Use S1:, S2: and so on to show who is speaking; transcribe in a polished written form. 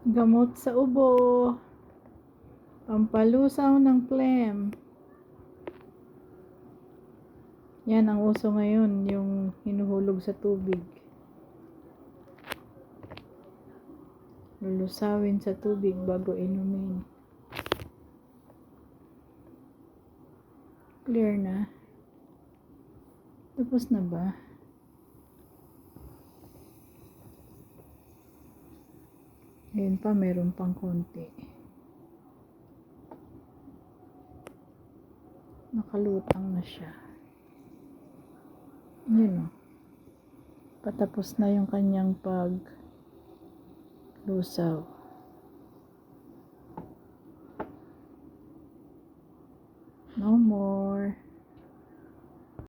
S1: Gamot sa ubo. Pampalusaw ng phlegm. Yan ang uso ngayon, yung hinuhulog sa tubig. Lulusawin sa tubig bago inumin. Clear na. Tapos na ba? Ngayon pa, meron pang konti. Nakalutang na siya. Yun o. Patapos na yung kanyang paglusaw.